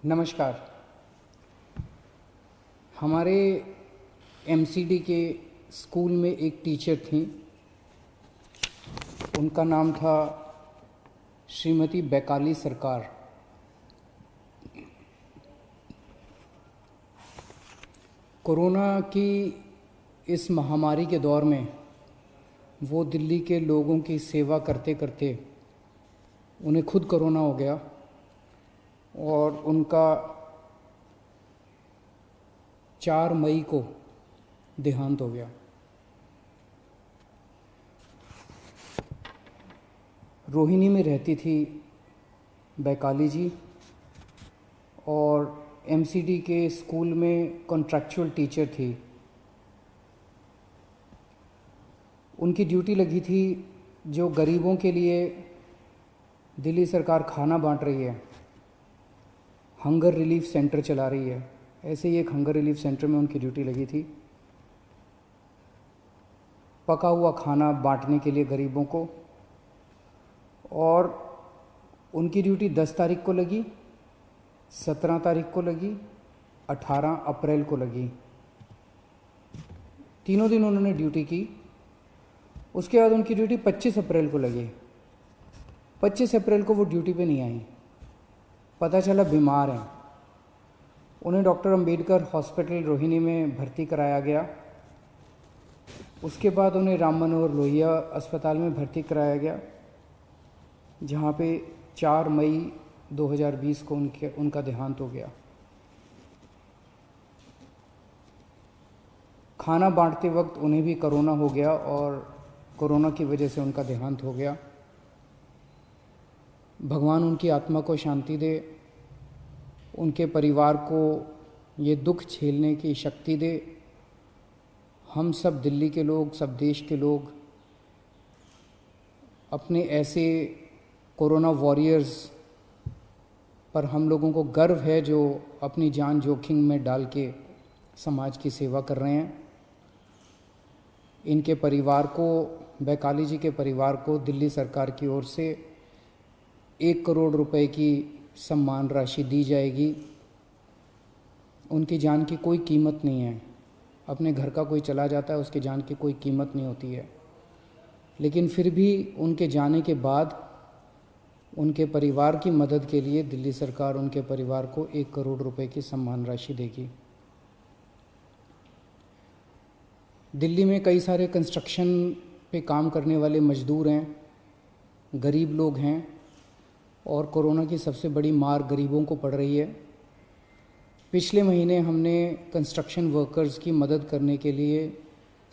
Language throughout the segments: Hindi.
नमस्कार। हमारे एमसीडी के स्कूल में एक टीचर थी। उनका नाम था श्रीमती बैकाली सरकार। कोरोना की इस महामारी के दौर में वो दिल्ली के लोगों की सेवा करते करते उन्हें खुद कोरोना हो गया और उनका 4 मई को देहांत हो गया। रोहिणी में रहती थी बैकाली जी और एमसीडी के स्कूल में कॉन्ट्रैक्चुअल टीचर थी। उनकी ड्यूटी लगी थी जो गरीबों के लिए दिल्ली सरकार खाना बांट रही है, हंगर रिलीफ सेंटर चला रही है, ऐसे ही एक हंगर रिलीफ सेंटर में उनकी ड्यूटी लगी थी। पका हुआ खाना बांटने के लिए गरीबों को, और उनकी ड्यूटी 10 तारीख को लगी, 17 तारीख को लगी, 18 अप्रैल को लगी। तीनों दिन उन्होंने ड्यूटी की। उसके बाद उनकी ड्यूटी 25 अप्रैल को लगी। 25 अप्रैल को वो ड्यूटी पे नहीं आई, पता चला बीमार हैं। उन्हें डॉक्टर अंबेडकर हॉस्पिटल रोहिणी में भर्ती कराया गया। उसके बाद उन्हें राम मनोहर लोहिया अस्पताल में भर्ती कराया गया, जहाँ पे 4 मई 2020 को उनका देहांत हो गया। खाना बांटते वक्त उन्हें भी कोरोना हो गया और कोरोना की वजह से उनका देहांत हो गया। भगवान उनकी आत्मा को शांति दे, उनके परिवार को ये दुख झेलने की शक्ति दे। हम सब दिल्ली के लोग, सब देश के लोग अपने ऐसे कोरोना वॉरियर्स पर हम लोगों को गर्व है जो अपनी जान जोखिम में डाल के समाज की सेवा कर रहे हैं। इनके परिवार को, बैकाली जी के परिवार को दिल्ली सरकार की ओर से 1 करोड़ रुपए की सम्मान राशि दी जाएगी। उनकी जान की कोई कीमत नहीं है। अपने घर का कोई चला जाता है, उसकी जान की कोई कीमत नहीं होती है, लेकिन फिर भी उनके जाने के बाद उनके परिवार की मदद के लिए दिल्ली सरकार उनके परिवार को 1 करोड़ रुपए की सम्मान राशि देगी। दिल्ली में कई सारे कंस्ट्रक्शन पे काम करने वाले मजदूर हैं, गरीब लोग हैं, और कोरोना की सबसे बड़ी मार गरीबों को पड़ रही है। पिछले महीने हमने कंस्ट्रक्शन वर्कर्स की मदद करने के लिए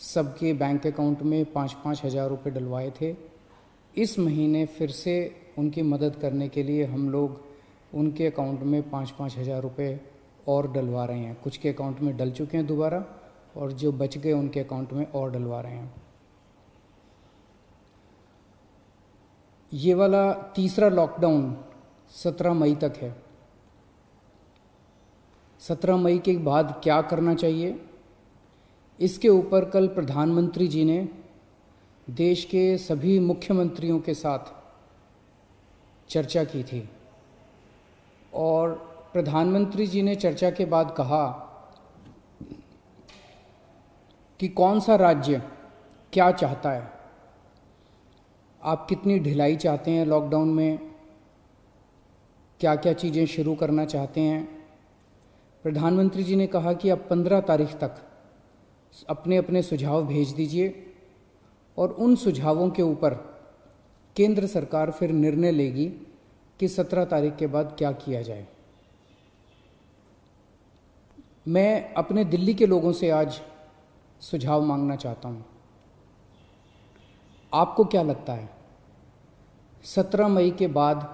सबके बैंक अकाउंट में 5-5 हज़ार रुपये डलवाए थे। इस महीने फिर से उनकी मदद करने के लिए हम लोग उनके अकाउंट में 5-5 हज़ार रुपये और डलवा रहे हैं। कुछ के अकाउंट में डल चुके हैं दोबारा, और जो बच गए उनके अकाउंट में और डलवा रहे हैं। ये वाला तीसरा लॉकडाउन 17 मई तक है। 17 मई के बाद क्या करना चाहिए, इसके ऊपर कल प्रधानमंत्री जी ने देश के सभी मुख्यमंत्रियों के साथ चर्चा की थी, और प्रधानमंत्री जी ने चर्चा के बाद कहा कि कौन सा राज्य क्या चाहता है, आप कितनी ढिलाई चाहते हैं लॉकडाउन में, क्या क्या चीज़ें शुरू करना चाहते हैं। प्रधानमंत्री जी ने कहा कि आप 15 तारीख तक अपने अपने सुझाव भेज दीजिए, और उन सुझावों के ऊपर केंद्र सरकार फिर निर्णय लेगी कि 17 तारीख के बाद क्या किया जाए। मैं अपने दिल्ली के लोगों से आज सुझाव मांगना चाहता हूँ। आपको क्या लगता है, 17 मई के बाद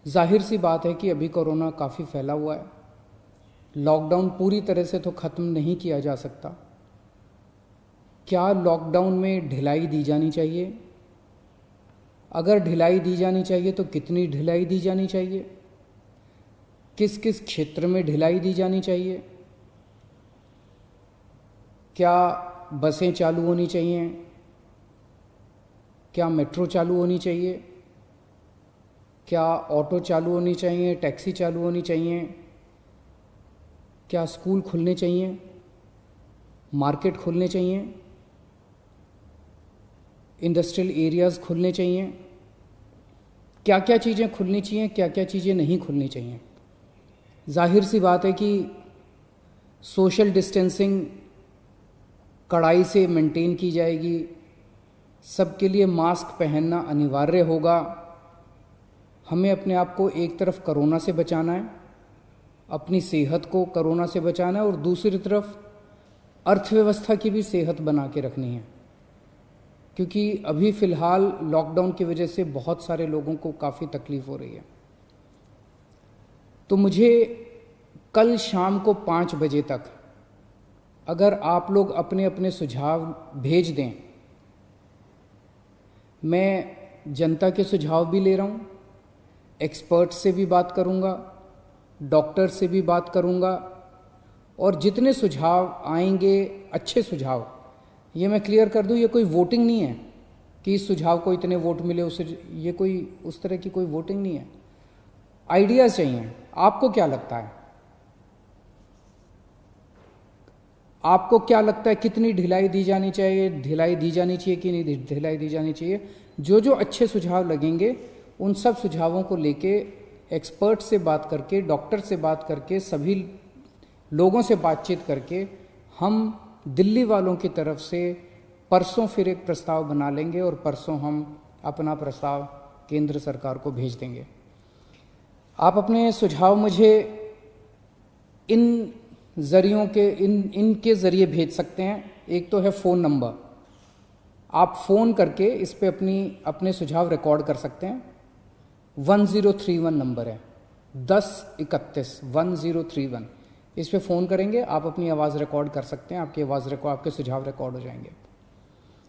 जाहिर सी बात है कि अभी कोरोना काफ़ी फैला हुआ है, लॉकडाउन पूरी तरह से तो ख़त्म नहीं किया जा सकता। क्या लॉकडाउन में ढिलाई दी जानी चाहिए? अगर ढिलाई दी जानी चाहिए तो कितनी ढिलाई दी जानी चाहिए? किस किस क्षेत्र में ढिलाई दी जानी चाहिए? क्या बसें चालू होनी चाहिए? क्या मेट्रो चालू होनी चाहिए? क्या ऑटो चालू होनी चाहिए, टैक्सी चालू होनी चाहिए, क्या स्कूल खुलने चाहिए, मार्केट खुलने चाहिए, इंडस्ट्रियल एरियाज़ खुलने चाहिए, क्या क्या चीज़ें खुलनी चाहिए, क्या क्या चीज़ें नहीं खुलनी चाहिए। जाहिर सी बात है कि सोशल डिस्टेंसिंग कड़ाई से मेंटेन की जाएगी, सबके लिए मास्क पहनना अनिवार्य होगा। हमें अपने आप को एक तरफ कोरोना से बचाना है, अपनी सेहत को कोरोना से बचाना है, और दूसरी तरफ अर्थव्यवस्था की भी सेहत बना के रखनी है, क्योंकि अभी फ़िलहाल लॉकडाउन की वजह से बहुत सारे लोगों को काफ़ी तकलीफ़ हो रही है। तो मुझे कल शाम को 5 बजे तक अगर आप लोग अपने अपने सुझाव भेज दें, मैं जनता के सुझाव भी ले रहा हूँ, एक्सपर्ट से भी बात करूँगा, डॉक्टर से भी बात करूँगा, और जितने सुझाव आएंगे अच्छे सुझाव, ये मैं क्लियर कर दूँ, ये कोई वोटिंग नहीं है कि इस सुझाव को इतने वोट मिले, उसे, ये कोई उस तरह की कोई वोटिंग नहीं है। आइडियाज़ चाहिए। आपको क्या लगता है, आपको क्या लगता है कितनी ढिलाई दी जानी चाहिए, ढिलाई दी जानी चाहिए कि नहीं ढिलाई दी जानी चाहिए? जो जो अच्छे सुझाव लगेंगे उन सब सुझावों को लेके एक्सपर्ट से बात करके, डॉक्टर से बात करके, सभी लोगों से बातचीत करके हम दिल्ली वालों की तरफ से परसों फिर एक प्रस्ताव बना लेंगे, और परसों हम अपना प्रस्ताव केंद्र सरकार को भेज देंगे। आप अपने सुझाव मुझे इन ज़रियों के इनके ज़रिए भेज सकते हैं। एक तो है फ़ोन नंबर, आप फ़ोन करके इस पे अपने सुझाव रिकॉर्ड कर सकते हैं। 1031 नंबर है, 1031 1031। इस पे फ़ोन करेंगे, आप अपनी आवाज़ रिकॉर्ड कर सकते हैं, आपके सुझाव रिकॉर्ड हो जाएंगे।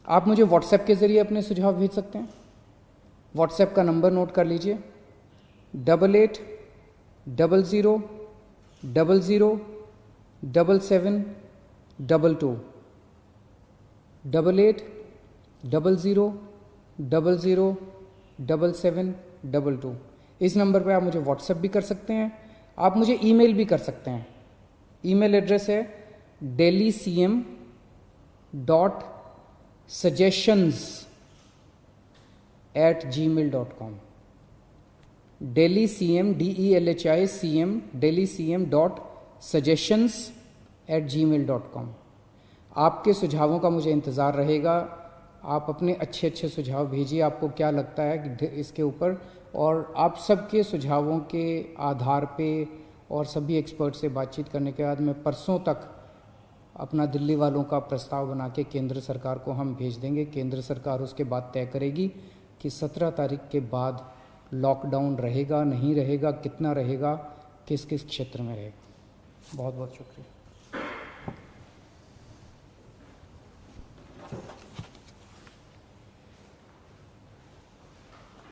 आप मुझे व्हाट्सएप के ज़रिए अपने सुझाव भेज सकते हैं। व्हाट्सएप का नंबर नोट कर लीजिए, 880000 7722 880000 7722। इस नंबर पे आप मुझे व्हाट्सएप भी कर सकते हैं, आप मुझे ईमेल भी कर सकते हैं। ईमेल एड्रेस है delhi.cm.suggestions@gmail.com, delhi.suggestions@gmail.com। आपके सुझावों का मुझे इंतज़ार रहेगा। आप अपने अच्छे अच्छे सुझाव भेजिए, आपको क्या लगता है कि इसके ऊपर, और आप सबके सुझावों के आधार पे और सभी एक्सपर्ट से बातचीत करने के बाद मैं परसों तक अपना दिल्ली वालों का प्रस्ताव बना के केंद्र सरकार को हम भेज देंगे। केंद्र सरकार उसके बाद तय करेगी कि 17 तारीख के बाद लॉकडाउन रहेगा, नहीं रहेगा, कितना रहेगा, किस किस क्षेत्र में रहेगा। बहुत बहुत शुक्रिया।